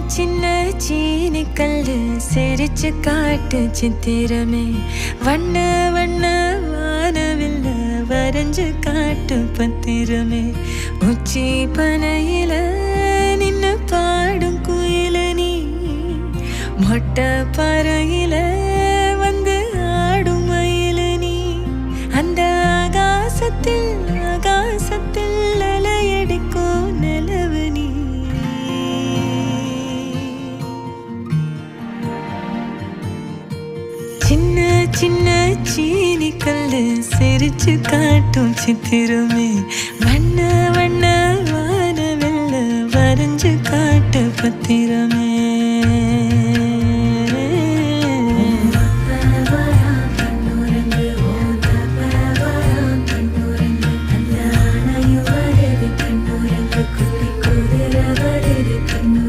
சின்ன சீனி கல்லு சிரிச்சு காட்டு சித்திரமே வண்ண வண்ண வானவில்ல வரைஞ்சு காட்டு பத்திரமே உச்சி பனையில நின்னு பாடும் குயில நீ மொட்டை பறையில வந்து ஆடும் மயில நீ அந்த ஆகாசத்தில் ஆகாசத்தில் அலையடிக்கும் நிலவு நீ சின்ன சின்ன சீனி கல்லு சிரிச்சு காட்டும் சித்திரமே வண்ண வண்ண வானவெல்ல வரைஞ்சு காட்டு பத்திரமே